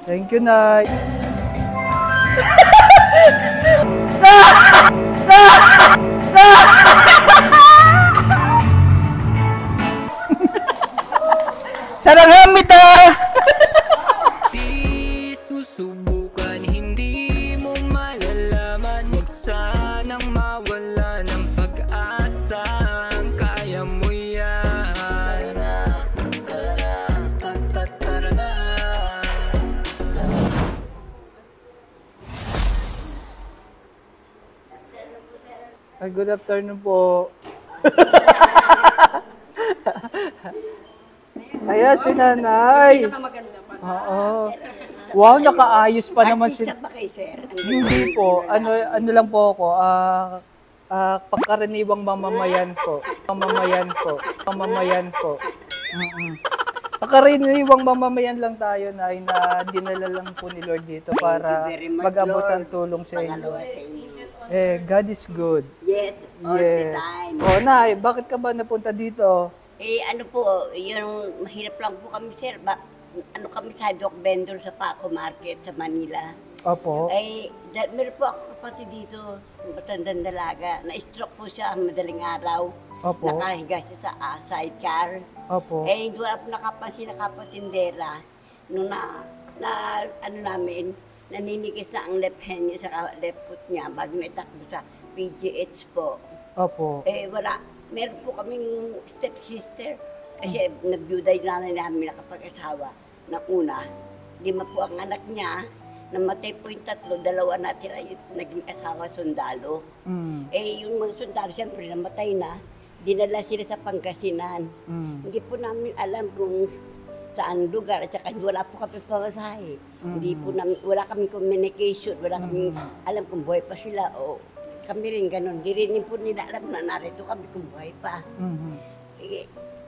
Thank you, Nay. Saranghamita! Di susubukan, hindi mo malalaman. Huwag sanang mawala ng pag-asa. Kaya mo yan. Ay, good afternoon po. Ayan, si Nanay. Oo. Wow, nakaayos pa naman si... Artista ba kayo, sir? Hindi po. Ano lang po ako. Pagkaraniwang mamamayan po. Mamamayan po. Pagkaraniwang mamamayan lang tayo na dinala lang po ni Lord dito para mag-abot ang tulong sa inyo. Pangalawa sa inyo. God is good. Yes, all the time. Oh, Nay, bakit ka ba napunta dito? Ano po, yung mahirap lang po kami, sir. Ano kami sa dog vendor sa Paco Market sa Manila. Opo. Meron po ako kapatid dito, matandang dalaga. Na-stroke po siya madaling araw. Opo. Nakahiga siya sa sidecar. Opo. Hindi wala po nakapansin na kapatindera. Nung naninigis na ang left hand niya sa left foot niya bago naitakbo sa PGH po. Opo. Wala. Meron po kaming stepsister kasi nabiyuday nanay namin nakapag-asawa na una. 5 po ang anak niya. Namatay po yung 3, 2 natira yung naging asawa sundalo. Yung mga sundalo siyempre namatay na. Dinala sila sa Pangasinan. Hindi po namin alam kung saan lugar at saka wala po kami pamasahe. Hindi po namin, wala kaming communication, wala kaming alam kung buhay pa sila o kami rin ganun. Di rin po nila alam na narito kami kung buhay pa.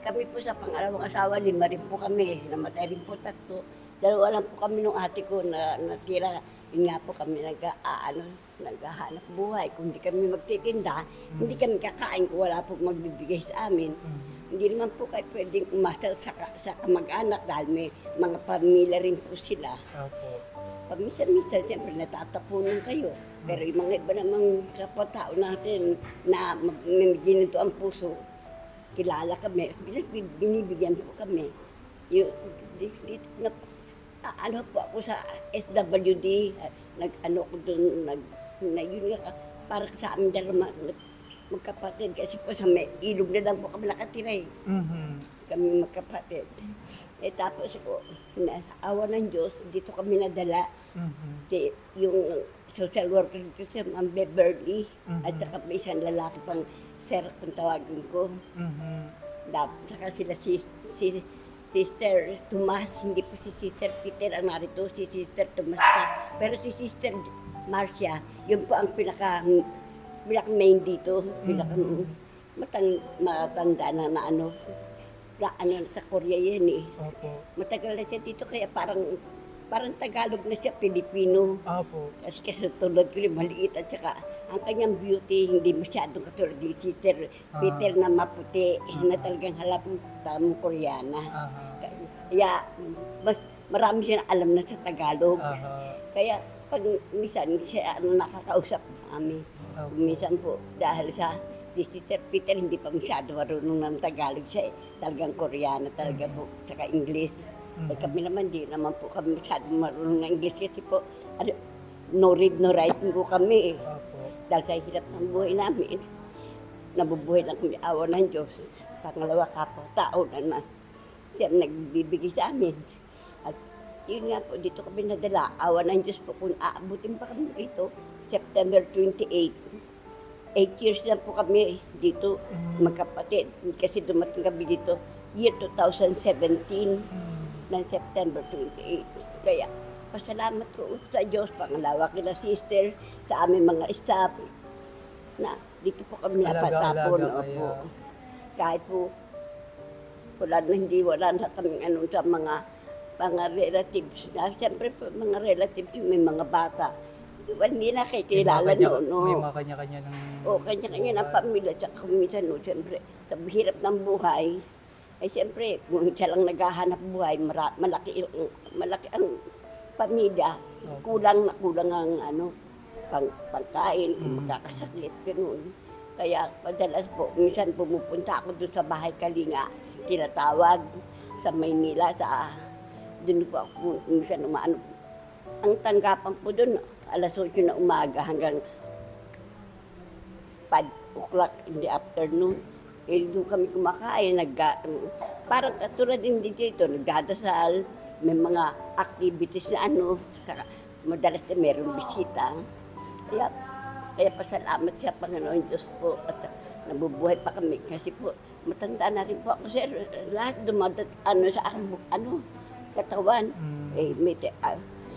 Kami po sa pangalawang asawa, 5 rin po kami. Namatay rin po 3. 2 lang po kami nung ate ko na natira. Yun nga po kami naghahanap buhay. Kung hindi kami magtitinda, hindi kami kakain kung wala po magbibigay sa amin. Hindi naman po kayo pwedeng umasa sa kamag-anak dahil may mga pamilya rin po sila. Paminsan-minsan, siyempre natatapunan kayo. Pero yung mga iba namang kapwa-tao natin na ginito ang puso, kilala kami, binibigyan po kami. Ano po ako sa SWD, nag-ano ko doon, yun nga, para sa amin dalawa magkapatid kasi po sa may ilog na lang po kami nakatira eh. Kami magkapatid. Tapos po, awa ng Diyos, dito kami nadala. Yung social worker dito si Ma'am Beverly, at saka may isang lalaki pang sir kung tawagin ko. Saka sila Sister Tomas, hindi po si Sister Peter ang narito, si Sister Tomas pa. Pero si Sister Marcia, yun po ang pinaka-main dito, matanda na sa Korea yan eh. Matagal na siya dito kaya parang Tagalog na siya, Pilipino. Kasi tulad ko rin maliit at saka ang kanyang beauty hindi masyadong katulad ni Sister Peter na maputi, na talagang halatang Koreana. Kaya marami siya alam na sa Tagalog. Kaya pag minsan siya nakakausap namin. Minsan po dahil sa Sister Peter hindi pa masyado marunong ng Tagalog siya eh. Talagang Koreana talaga po, saka English. Kami naman, di naman po kami masyadong marunong ng English kasi po, no read, no writing po kami eh. Dahil sa hirap ng buhay namin, nabubuhay lang kami awa ng Diyos. Pangalawa kapwa, tao naman. Siya nagbibigay sa amin. At yun nga po, dito kami nadala. Awa ng Diyos po, kung aabutin pa kami rito, September 28. 8 years na po kami dito, magkapatid. Kasi dumating kami dito, year 2017. Ng September 28. Kaya, pasalamat ko sa Diyos, pangalawa kila sister, sa aming mga staff, na dito po kami napatapon. Kahit po, wala na kaming sa mga relatives na. Siyempre po, mga relatives, may mga bata. Hindi na kayo kilala noon. May mga kanya-kanya ng... kanya-kanya ng pamilya, tsaka kumisan, siyempre, sa hirap ng buhay, ay siyempre, kung siya lang naghahanap buhay, malaki ang pamilya, kulang na kulang ang pangkain, kung magkakasakit, gano'n. Kaya madalas po, minsan pumupunta ako doon sa bahay Kalinga, tinatawag sa Maynila, doon po ako minsan umaano. Ang tanggapan po doon, alas 8 na umaga hanggang 5 o'clock in the afternoon. Eh, doon kami kumakain, parang katulad din dito, nagdadasal, may mga activities na madalas na meron bisita. Kaya pasalamat siya, Panginoon Diyos po, at nabubuhay pa kami. Kasi po, matanda na rin po ako, sir. Lahat dumadat, sa aking, katawan. May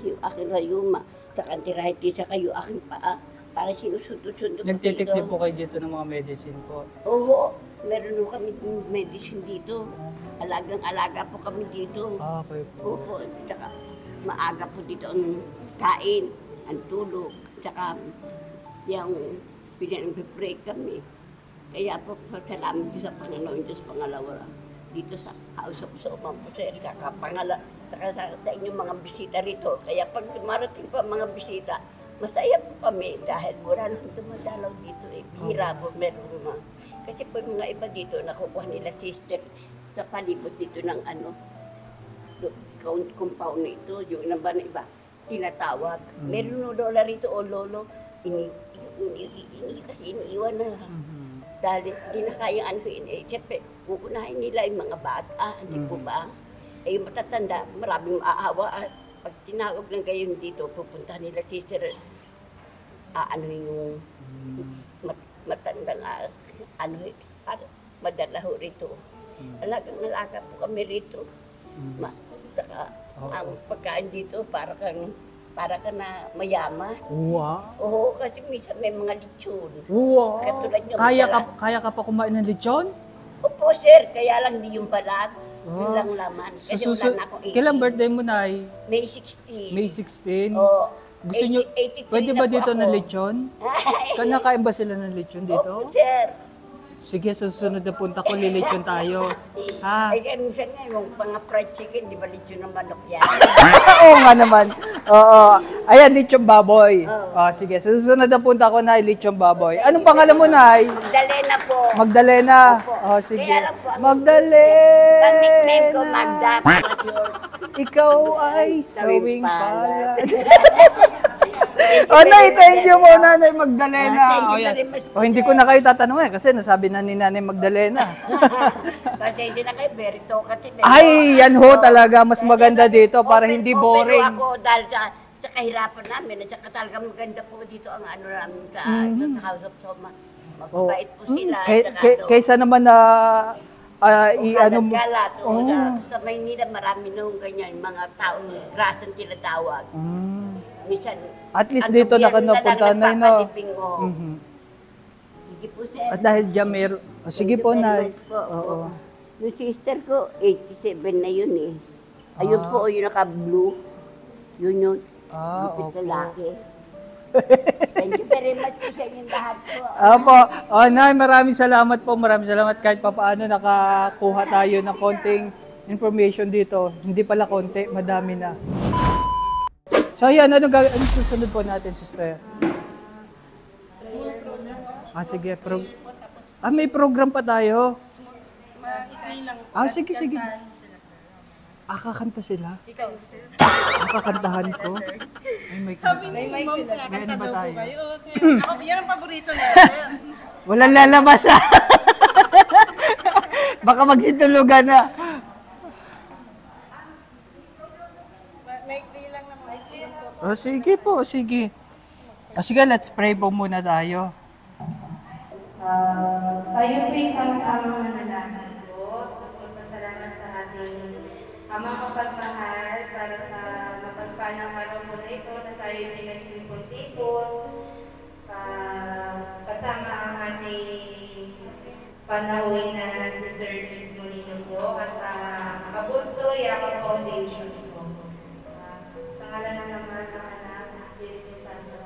yung aking rayuma, sa kantirahiti sa kayo aking paa, para sinusundo-sundo po Nagtitik din po kayo dito ng mga medicine po? Oo, meron po kami medicine dito. Alagang-alaga po kami dito. Okay po. Opo, tsaka maaga po dito ang kain, ang tulog, tsaka yung pinag-break kami. Kaya po, salamat sa Panginoon Diyos pangalawa. Dito sa House of Soman po sir, saka sa inyong mga bisita rito. Kaya pag marating pa mga bisita, masaya po kami dahil mura nang dumadalaw dito eh. Hira po meron mga. Kasi po yung mga iba dito, nakukuha nila sister sa palibot dito ng compound nito, yung iba na iba, tinatawag. Meron no lola rito o lolo, kasi iniiwan na. Dahil hindi na kaya siyempre, kukunahin nila yung mga bata, hindi po ba? Eh, yung matatanda, maraming maaawa. Pag tinawag lang kayo dito, pupunta nila sister, yung matandang, madala ho rito. Alagang-alaga po kami rito. Ang pagkain dito, para ka na mayaman. Wow. Oo, kasi minsan may mga lechon. Wow. Katulad nyo, Kaya ka pa kumain ng lechon? Opo, sir. Kaya lang di yung balat. Yun lang laman. Kasi wala na akong 18. Kailan birthday mo, Nay? May 16. May 16? Oo. Gusto nyo, 83 pwede na ba po dito ako. ng lechon? Kanakain ba sila ng lechon dito? Opo, sir. Sige, susunod na punta ko, lilechon tayo. Ha? Ay, kaya minsan nga, yung mga fried chicken, di ba lechon ng manok yan? Oo nga naman. Oo. Ayan, lechon baboy. Oo. Sige, susunod na punta ko, Nay, lechon baboy. Anong pangalan mo, Nay? Magdalena po. Magdalena. Opo. Sige. Kaya lang po, Magdalena. ang nickname ko, Magda. Ikaw ay sawing palad. palad. Nay, thank you po, Nanay Magdalena. Thank you yan. very much. Hindi ko na kayo tatanungin kasi nasabi na ni Nanay Magdalena. Pasensya na kayo, very talkative. Ay, yan ho talaga. Mas maganda dito para hindi boring. Pero ako, dahil sa kahirapan namin, at saka talaga maganda po dito ang namin sa House of Soma. Mababait po sila. Kaysa naman na Galat. Sa Maynila, marami nung ganyan, mga taong grasang tinatawag. Minsan, At least dito napunta na, no? Sige po, sir. At dahil dyan meron. Sige po, Nay. Oo. Yung sister ko, 87 na yun eh. Ayun po, yung naka-blue. Yun yun. Gupit lalaki. Thank you very much po sa inyong lahat po. Opo. Nay, maraming salamat po. Maraming salamat kahit pa paano nakakuha tayo ng konting information dito. Hindi pala konti, madami na. So yan, anong susunod po natin, sister? Sige. May program pa tayo? Sige. Kakanta sila? Ikaw, sir. Kakantahan ko? Ay, may kanta. May mic sila. Gano'n ba tayo? Ako, yan ang paborito niya, sir. Walang lalabas Baka magsitulugan na. Maikli lang naman. Sige po, sige. Sige, let's pray po muna tayo. Tayo po'y sama-sama manalangin po. Magpasalamat sa ating Amang mapagmahal para sa mapagpanang araw mo na ito na tayo pinagtipon-tipon. Kasama ang ating panauhin na si Sir Liz Molino po at Kabunso Yakap Foundation po. Sa ngalan ng Ama ng Anak ng Espiritu Santo.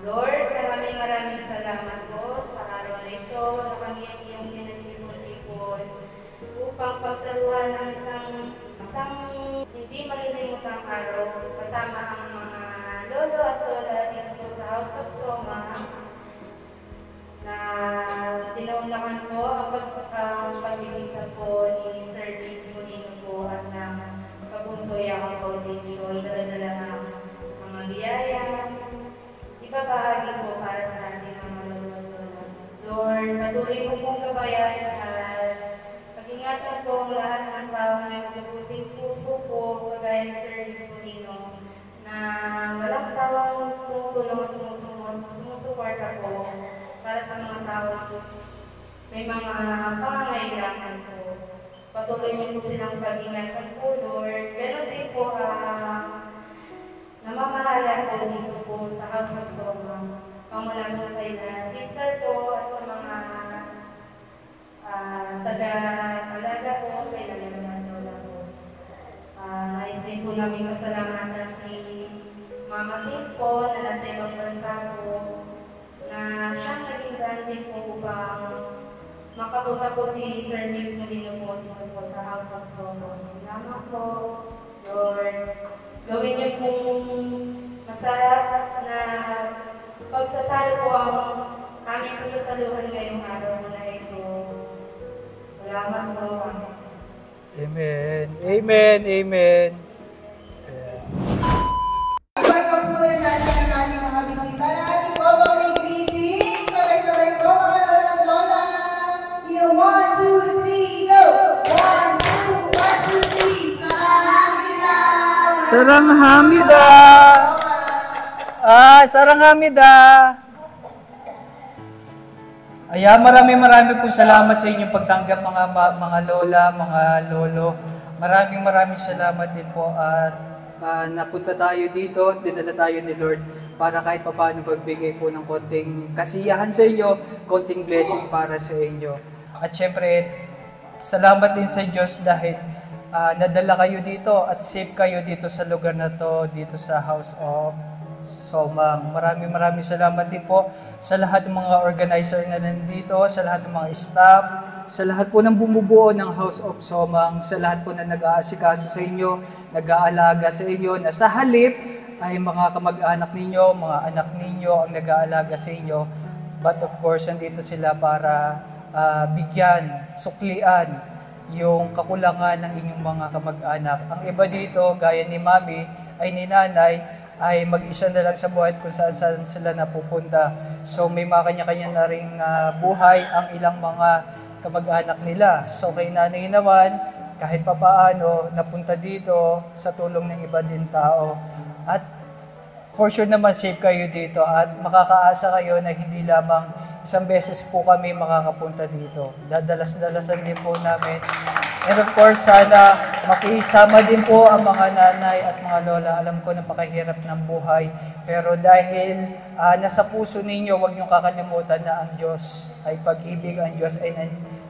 Lord, maraming salamat po sa araw na ito na kami ang iyong pinagtipon-tipon upang pagsaluhan ng isang Isang hindi malilimutang araw kasama ang mga lolo at lola dito po sa House of Soma na tinaunakan po ang pagbisita po ni Sir Luis Molino po at ng Pagpunsoya Foundation, dala-dala ng mga biyaya, ibabahagi po para sa ating mga lolo. Lord, patuloy po pong gabayan at pag-ingatan po ang lahat ng taong may mabubuting puso po, kagaya ni Sir Luis Molino, na walang sawang tumutulong at sumusuporta po para sa mga tao may mga pangangailangan po. Patuloy mo po silang pag-ingatan po, Lord. Ganon din po namamahala po dito po sa House of Soma. Pamula po kay na sister po at sa mga taga-alaga po, kay Lalaman Lola po. Nais din po namin pasalamatan si Mama Kim po na nasa ibang bansa po na siyang naging din po upang makapunta po si Sir Luis Molino po dito po sa House of Soma. Salamat po, Lord. Gawin niyo pong masarap na pagsasalo po ang aming pagsasaluhan ngayong araw na ito. Salamat po. Amen. Amen. Amen. Welcome po na natin ang ating mga bisita na ating babang may greetings. Sabay-sabay po mga lola at lola. You know, 1, 2, 3, go! 1, 2, 3, Sarang Hamida! Sarang Hamida! Ayan, marami po salamat sa inyong pagtanggap mga lola, mga lolo. Maraming salamat din po at napunta tayo dito, dinala tayo ni Lord para kahit paano magbigay po ng konting kasiyahan sa inyo, konting blessing para sa inyo. At syempre, salamat din sa Diyos dahil nadala kayo dito at safe kayo dito sa lugar na to, dito sa House of Soma. Maraming salamat din po sa lahat ng mga organizer na nandito, sa lahat ng mga staff, sa lahat po ng bumubuo ng House of Somang, sa lahat po na nag-aasikaso sa inyo, nag-aalaga sa inyo, na sa halip ay mga kamag-anak ninyo, mga anak ninyo ang nag-aalaga sa inyo. But of course, nandito sila para bigyan, suklian yung kakulangan ng inyong mga kamag-anak. Ang iba dito, gaya ni Mami, ay ni Nanay, ay mag-isa na lang sa buhay kung saan sila napupunta. So may mga kanya-kanya na ring buhay ang ilang mga kamag-anak nila. So kay Nanay naman, kahit papaano, napunta dito sa tulong ng iba din tao. At for sure naman safe kayo dito at makakaasa kayo na hindi lamang isang beses po kami makakapunta dito. Dadalas-dalasan din po namin. And of course, sana makisama din po ang mga nanay at mga lola. Alam ko napakahirap ng buhay. Pero dahil nasa puso ninyo, huwag niyong kakalimutan na ang Diyos ay pag-ibig, ang Diyos ay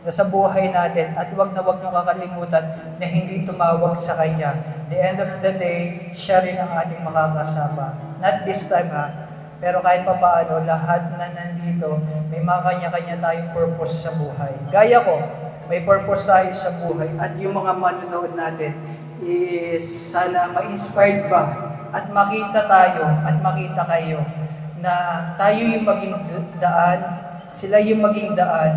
nasa buhay natin. At huwag niyong kakalimutan na hindi tumawag sa Kanya. The end of the day, siya rin ang ating makakasama. Not this time pero kahit pa paano, lahat na nandito, may mga kanya-kanya tayong purpose sa buhay. Gaya ko, may purpose tayo sa buhay at yung mga manonood natin is sana ma-inspired ba at makita tayo at makita kayo na tayo yung maging daan, sila yung maging daan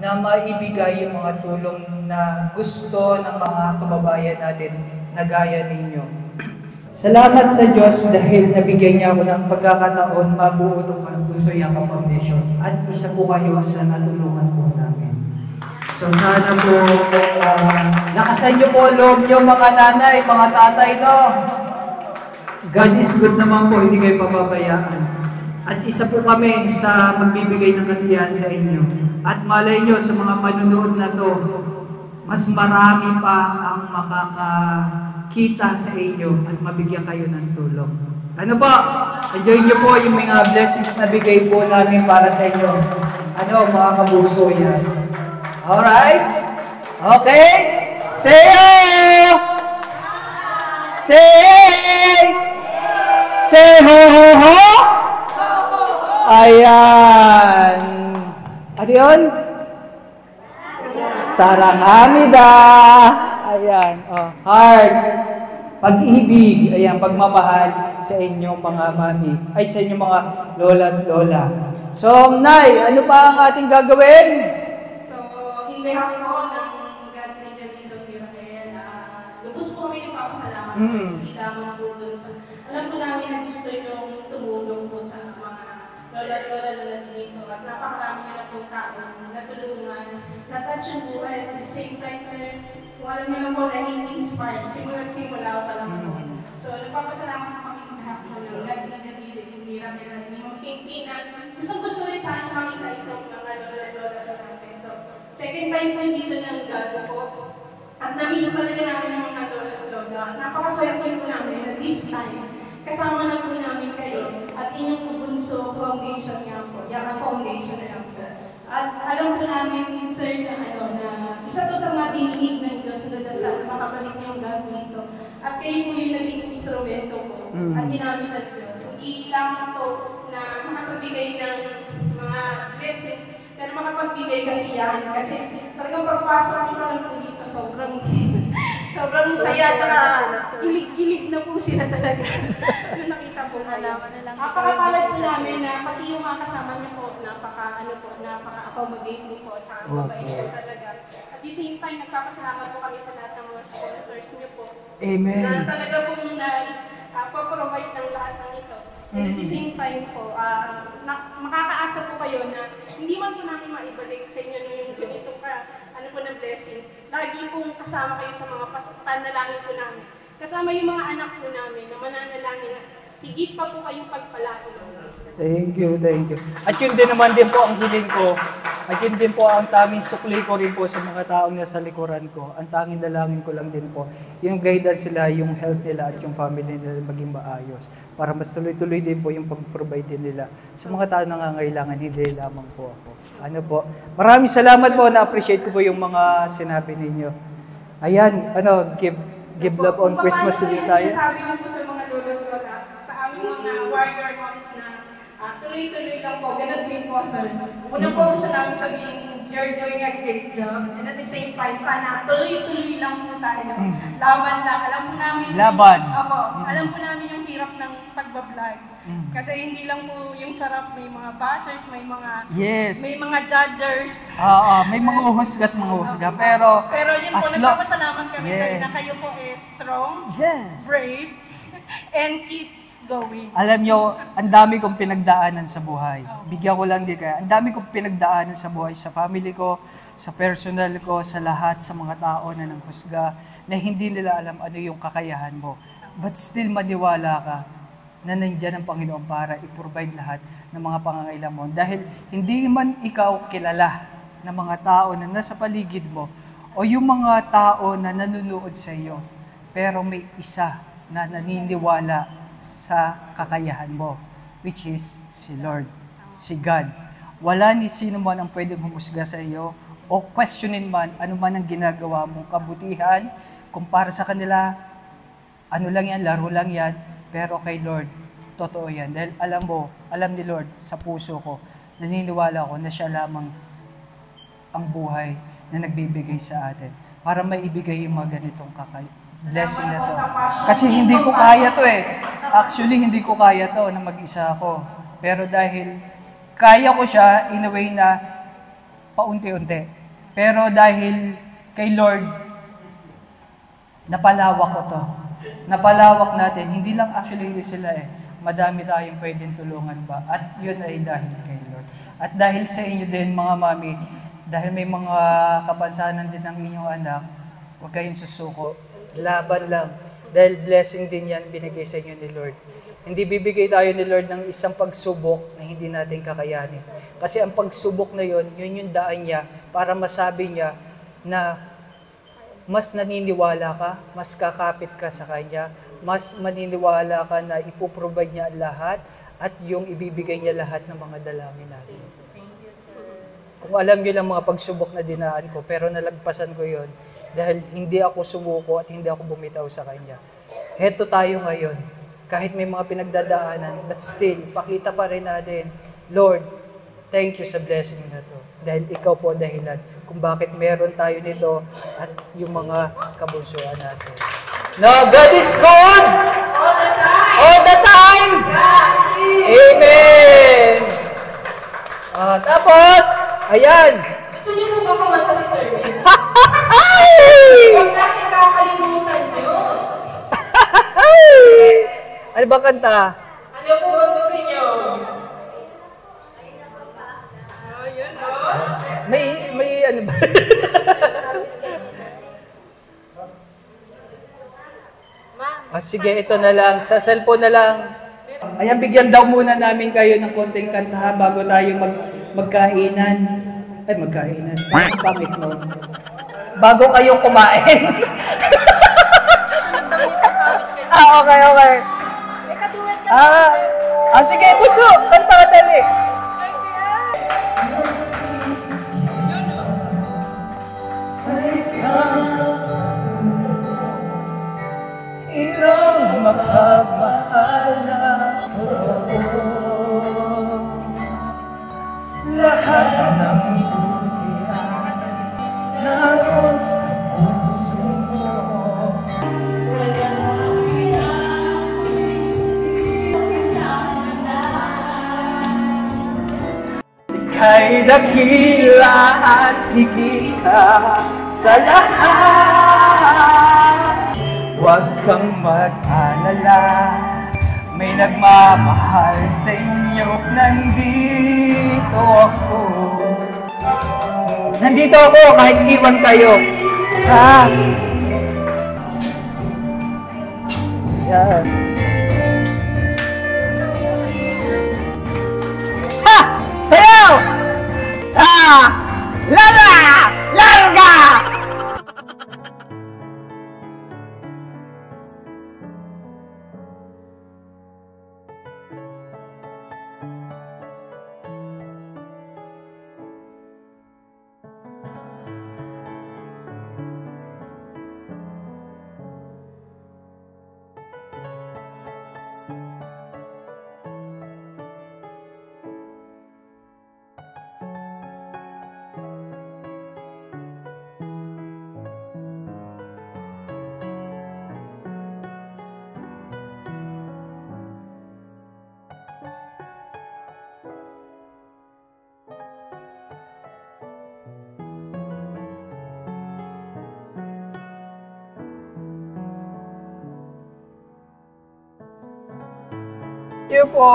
na maibigay yung mga tulong na gusto ng mga kababayan natin na gaya ninyo. Salamat sa Diyos dahil nabigyan niya ako ng pagkakataon mabuo itong Pagpunsoya Foundation at isa po kayo sa natulungan po namin. So sana po lakasan niyo po loob niyo mga nanay, mga tatay, no? God is good naman po, hindi kayo pababayaan. At isa po kami sa magbibigay ng kasiyahan sa inyo. At malay niyo sa mga manunood na to, mas marami pa ang makakakita sa inyo at mabigyan kayo ng tulong. Ano ba? Enjoy niyo po yung mga blessings na bigay po namin para sa inyo. Ano, mga kabusoya. Alright? Okay? Say ho ho ho! Ayan. Ano yun? Sarang Hamida. Ayan, oh, heart. Pag-ibig, ayan, pagmamahal sa inyong mga mami, ay sa inyong mga lola at lola. So, Nay, ano pa ang ating gagawin? So, in behalf po ng God's Angel dito, Miracle, lubos po kami nagpapasalamat sa hindi lamang po dun sa, alam po namin na gusto yung tumulong po sa mga lola at lola dito at napakarami nyo na po taong natulungan, na-touch yung buhay at the same time, sir, kung alam nyo lang po na hindi-inspired, simula pa lang po. So, nagpapasalamat na kami ng behalf po ng God's Angel dito, yung Miracle, na hindi magpintinan. Gusto rin sana makita itong mga lola natin. So, second time po dito ng gala po. At na-miss talaga namin yung mga lola. Napakaswerte po namin na this time, kasama na po namin kayo at inyong bunso foundation niya po. Yung foundation na lang po. At alam po namin, sir, na isa to sa mga dinilig ng Diyos na dasal, makabalik yung gala dito. At kayo po yung naging instrumento po. At ginamit ng Diyos. Hindi lang po na makapagbigay ng mga blessings, pero makapagbigay kasi yan. Kasi talagang pagpasok ko lang po dito, sobrang saya, tsaka kilig na po sila talaga. Yung nakita po kayo. Napakapalad po namin na pati yung mga kasama niyo po, napaka-accommodate niyo po, tsaka mabait po talaga. At the same time, nagpapasalamat po kami sa lahat ng mga sponsors niyo po. Amen. Na talaga pong provide ng lahat ng ito. And at the same time po, makakaasa po kayo na hindi man po namin maibalik sa inyo yung ganito ng blessing. Lagi pong kasama kayo sa mga panalangin po namin. Kasama yung mga anak po namin na mananalangin na higit pa po kayong pagpalain. Thank you, thank you. At yun din naman din po ang hiling ko. At yun din po ang tanging sukli ko rin po sa mga taong nasa likuran ko. Ang tanging dalangin ko lang din po, yung guidance sila, yung health nila at yung family nila maging maayos. Para mas tuloy-tuloy din po yung pag-provide din nila sa mga taong nangangailangan, hindi lamang po ako. Ano po? Maraming salamat po, na-appreciate ko po yung mga sinabi ninyo. Ayan, give love on Christmas din tayo. Sabi mo po sa mga lolo-lola, sa aming mga warrior moms na tuloy-tuloy lang po, ganun din po, sir. Una po gusto namin sabihin, you're doing a great job. And at the same time, sana tuloy-tuloy lang po tayo. Laban lang. Alam po namin. Laban. Opo. Alam po namin yung hirap ng pagbablog. Kasi hindi lang po yung sarap, may mga bashers, may mga judgers. May mga uhusga. Pero yun po, nagpapasalamat kami sir na kayo po is strong, brave, and keeps going. Alam nyo, ang dami kong pinagdaanan sa buhay. Bigyan ko lang din kaya. Ang dami kong pinagdaanan sa buhay, sa family ko, sa personal ko, sa lahat, sa mga tao na nanghusga, na hindi nila alam ano yung kakayahan mo. But still maniwala ka na nandiyan ang Panginoon para i-provide lahat ng mga pangangailangan mo. Dahil hindi man ikaw kilala ng mga tao na nasa paligid mo o yung mga tao na nanonood sa iyo, pero may isa na naniniwala sa kakayahan mo, which is si Lord, si God. Wala ni sino man ang pwedeng humusga sa iyo o questionin man ano man ang ginagawa mong kabutihan. Kung para sa kanila, ano lang yan, laro lang yan, pero kay Lord, totoo yan. Dahil alam ni Lord sa puso ko, naniniwala ko na siya lamang ang buhay na nagbibigay sa atin para maibigay yung mga ganitong blessing na to. Kasi hindi ko kaya to eh. Actually, hindi ko kaya to na mag-isa ako. Pero dahil kaya ko siya in a way na paunti-unti. Pero dahil kay Lord, napalawak ko to. Napalawak natin. Hindi lang actually hindi sila eh. Madami tayong pwedeng tulungan pa. At yun ay dahil kay Lord. At dahil sa inyo din mga mami, dahil may mga kapansanan din ng inyong anak, huwag kayong susuko. Laban lang. Dahil blessing din yan binigay sa inyo ni Lord. Hindi bibigay tayo ni Lord ng isang pagsubok na hindi natin kakayanin. Kasi ang pagsubok na yun yung daan niya para masabi niya na mas naniniwala ka, mas kakapit ka sa Kanya, mas maniniwala ka na ipoprovide niya lahat at yung ibibigay niya lahat ng mga dalangin natin. Kung alam niyo lang mga pagsubok na dinaan ko, pero nalagpasan ko yon dahil hindi ako sumuko at hindi ako bumitaw sa Kanya. Heto tayo ngayon. Kahit may mga pinagdadaanan, but still, pakita pa rin natin, Lord, thank you sa blessing na to. Dahil ikaw po dahilan kung bakit meron tayo nito at yung mga kabunsuan natin. No, God is good! All the time! Amen! Tapos, ayan! Gusto niyo po ba kumanta sa service? Ay! Huwag natin kakalimutan yun. Ano ba kanta? Ano po ang gusto niyo? Ayun, no? May ano ba? Sige, ito na lang. Sa cellphone na lang. Ayan, bigyan daw muna namin kayo ng konting kanta bago tayo magkainan. Ay, magkainan. Bakit no? Bago kayo kumain. Okay, okay. Sige, puso. Kanta ka dali. Sa isang inang mapagmahal na totoo, lahat ng butihan naroon sa puso mo. Ika'y dakila at higit sa lahat. Huwag kang mag-alala, may nagmamahal sa inyo. Nandito ako. Nandito ako kahit iwan kayo. Yan. Ha! Sayaw! Lala! Larga! Thank you po.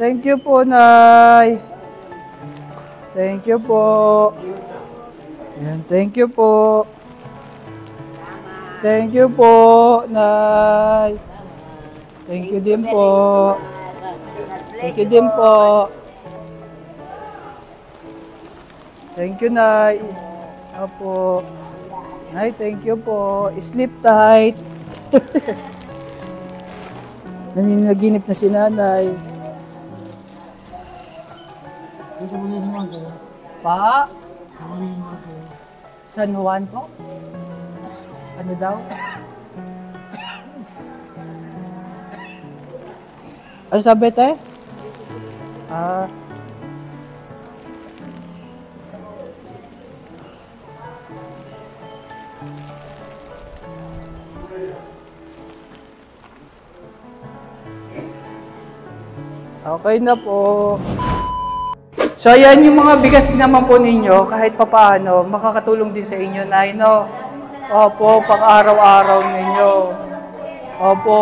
Thank you po, Nay. Thank you po. Yan, thank you po. Thank you po, Nay. Thank you din po. Thank you din po. Thank you, Nay. Opo. Nay, thank you po. Sleep tight. Naninaginip na si Nanay. Pa? San Juan po? Ano daw? Ano sabi tayo? Okay na po. So, ayan yung mga bigas naman po ninyo, kahit papaano, makakatulong din sa inyo, Nay, no? Opo, pang-araw-araw ninyo. Opo.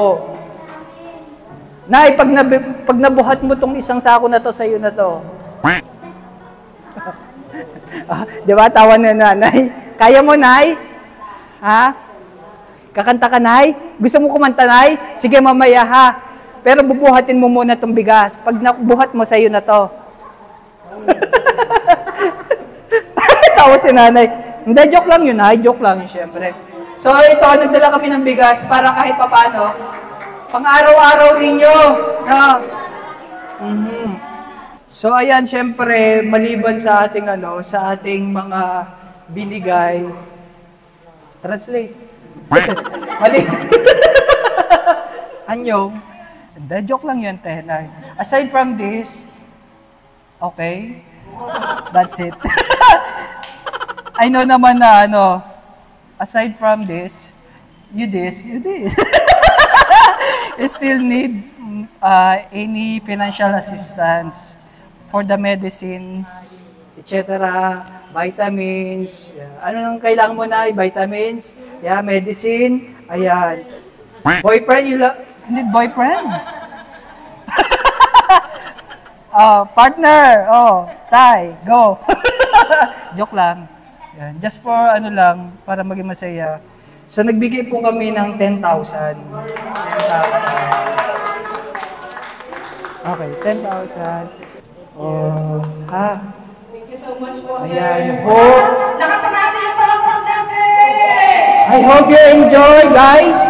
Nay, pag nabuhat mo tong isang sako na to, sa'yo na to. Di ba, tawa na Nanay? Kaya mo, Nay? Ha? Kakanta ka, Nay? Gusto mo kumanta, Nay? Sige, mamaya, ha? Pero bubuhatin mo muna itong bigas. Pag nabuhat mo, sa'yo na to. Tawa si Nanay. Hindi, joke lang yun, Nay. Joke lang yun, syempre. So, ito, nagdala kami ng bigas para kahit papano, pang-araw-araw ninyo. So, ayan, syempre, maliban sa ating, sa ating mga binigay. Translate. Anyong. Hindi, joke lang yun, Tenay. Aside from this, Okay? That's it. I know naman na aside from this, you this. You still need any financial assistance for the medicines, etc. Vitamins. Yeah. Ano nang kailangan mo na? Vitamins, yeah, medicine, ayan. Boyfriend, you need boyfriend? Partner, Tay, go. Joke lang. Yan. Just for para maging masaya. So nagbigay po kami ng 10,000. 10,000. Okay, 10,000. Thank you so much po, sir. Ayan, hope. Nakasamati yung palakpak natin! I hope you enjoy, guys.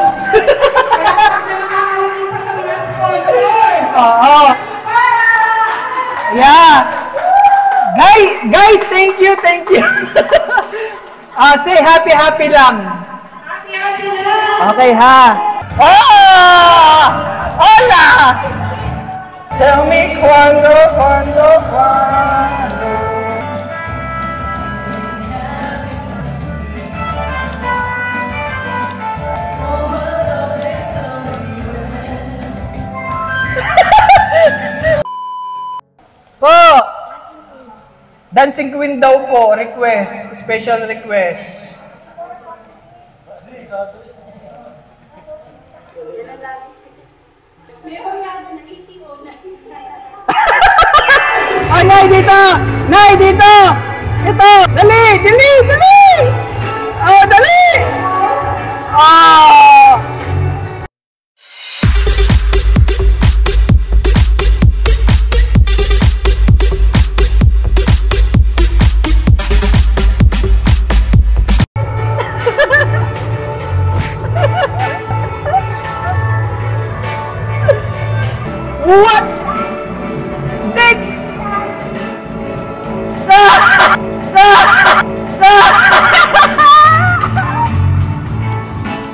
Yeah. Guys, thank you. Say happy lang. Happy lang! Okay, ha? Hola! Tell me cuando. Po! Dancing Queen daw po, request, special request. May oryado na 80 na. Ay, Nay, dito! Nay, dito! Ito! Dali! Dali! What? Dick!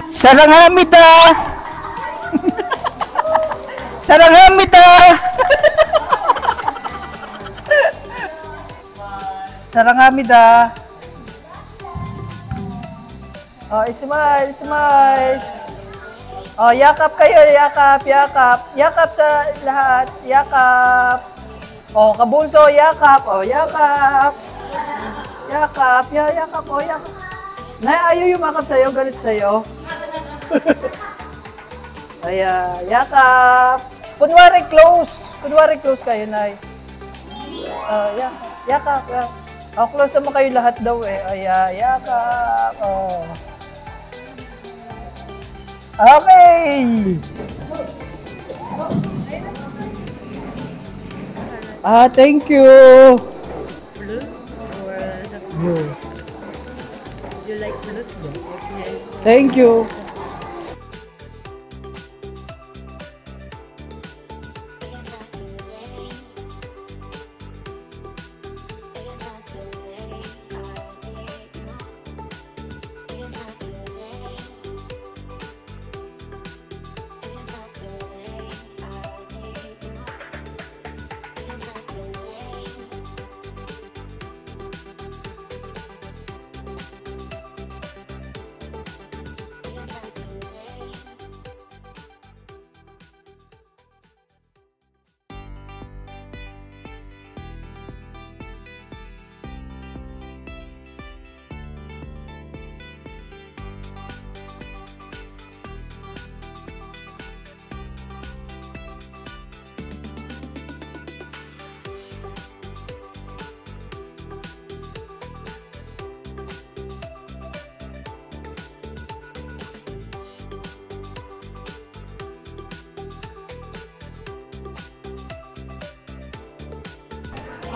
Sarangamida! Sarangamida! Sarangamida! Oh, smile! Oh, yakap kayo, yakap. Yakap sa lahat, yakap. Oh, kabunso, yakap. Oh, yakap. Yakap. Nay, ayaw yumakap sa'yo, galit sa'yo. Ayan, yakap. Kunwari close kayo, Nay. Yakap. Oh, close naman kayo lahat daw eh. Ayan, yakap. Oh. Okay! Thank you! Blue or the Blue. you like blue? Yes. Thank you!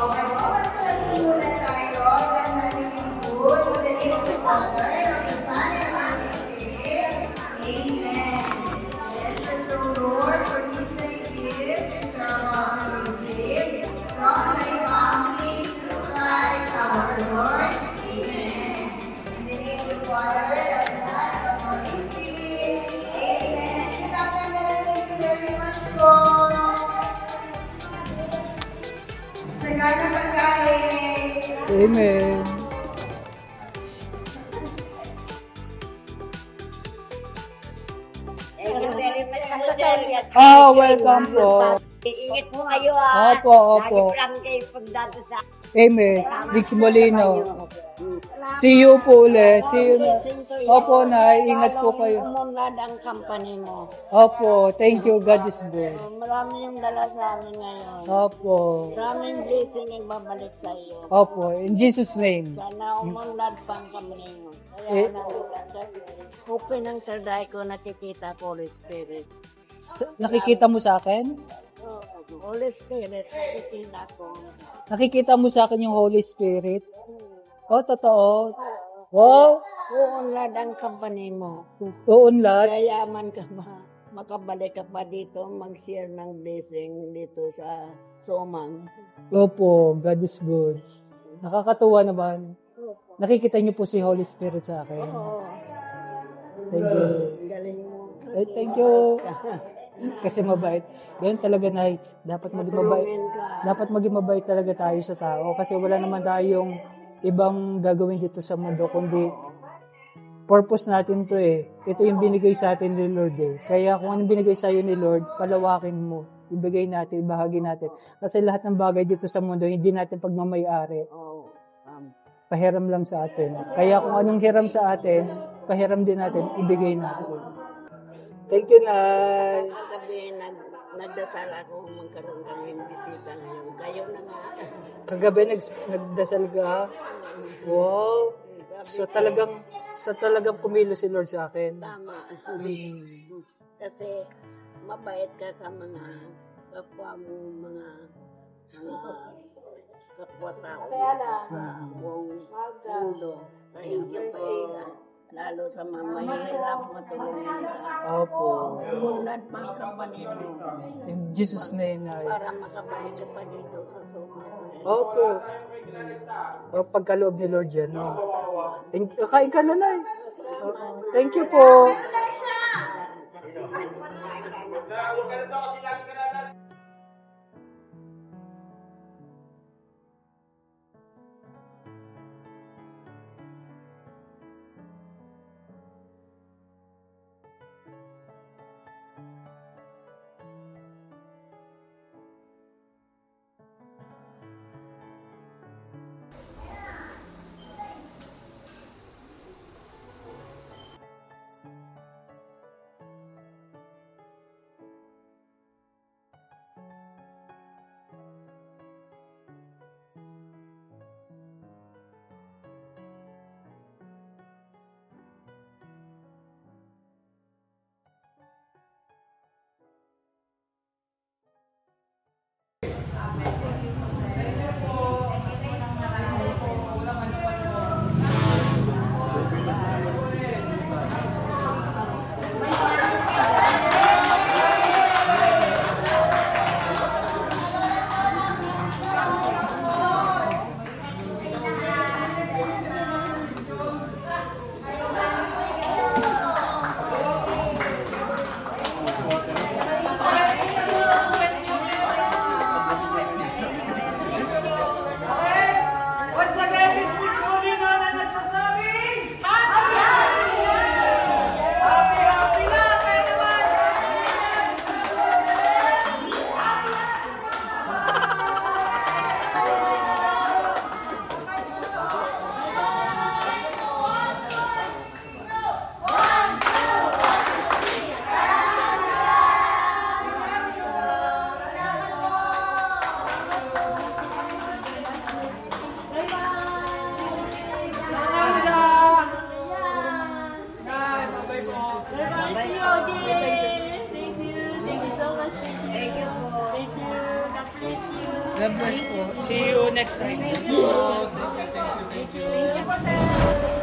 Okay, mawasan muna tayo. That's not really good. In the name of the Father, and of the Son, and of the Holy Spirit. Amen. Bless us, O Lord, for this thy gift, and for our family saved, from thy family through Christ our Lord. Amen. In the name of the Father, and of the Son, and of the Holy Spirit. Amen. Good afternoon, and thank you very much, Lord. Sa Masaganang pagkain. Amen. Thank you very much, Sir. Ah, welcome po. Iingat po kayo ah. Opo, opo. Lagi lang kayo pagdato sa... Amen. Dix Molino. See you po ulit. See you na. Opo, Nay. Ingat po kayo. Umunlad ang company mo. Opo. Thank you. God is good. Marami yung dala sa amin ngayon. Opo. Maraming blessing ang babalik sa iyo. Opo. In Jesus' name. Sana umunlad pa ang company mo. Kaya open ang tarday ko, nakikita ko Holy Spirit. Nakikita mo sa akin? Holy Spirit, nakikita ko. Nakikita mo sa akin yung Holy Spirit? Oh, totoo. Wow. Uunlad ang company mo. Uunlad. Yayaman ka ba? Makabalik ka pa dito, mag-share ng blessing dito sa Somang. Opo. God is good. Nakakatuwa naman. Nakikita niyo po si Holy Spirit sa akin. Oo. Thank you. Galing mo. Thank you. Kasi mabait. Ganyan talaga, Nay. Dapat maging mabait. Dapat maging mabait talaga tayo sa tao. Kasi wala naman tayong ibang gagawin dito sa mundo. Kundi purpose natin to eh. Ito yung binigay sa atin ni Lord eh. Kaya kung anong binigay sa iyo ni Lord, palawakin mo. Ibigay natin, ibahagi natin. Kasi lahat ng bagay dito sa mundo, hindi natin pagmamayari. Pahiram lang sa atin. Kaya kung anong hiram sa atin, pahiram din natin, ibigay natin. Thank you, Nay. Kagabi, nagdasal ako magkaroon kami ng bisita ngayon. Kayo na nga. Kagabi nagdasal ka? Wow. So talagang pumilo si Lord sa akin. Tama. Kasi mabait ka sa mga kapwa mo, mga kapwa-tao. Kaya lang, buong mundo. Thank you po. Lalo sa mga mahihirap, matulungin sa Opo. umunlad pa ang company mo. In Jesus' name, Nay. Para makabalik ka pa dito sa Somang. Opo. O pagkaloob ni Lord yan, no? Kain ka na, Nay. Thank you po. God bless po. See you next time. Thank you. Thank you po, sir.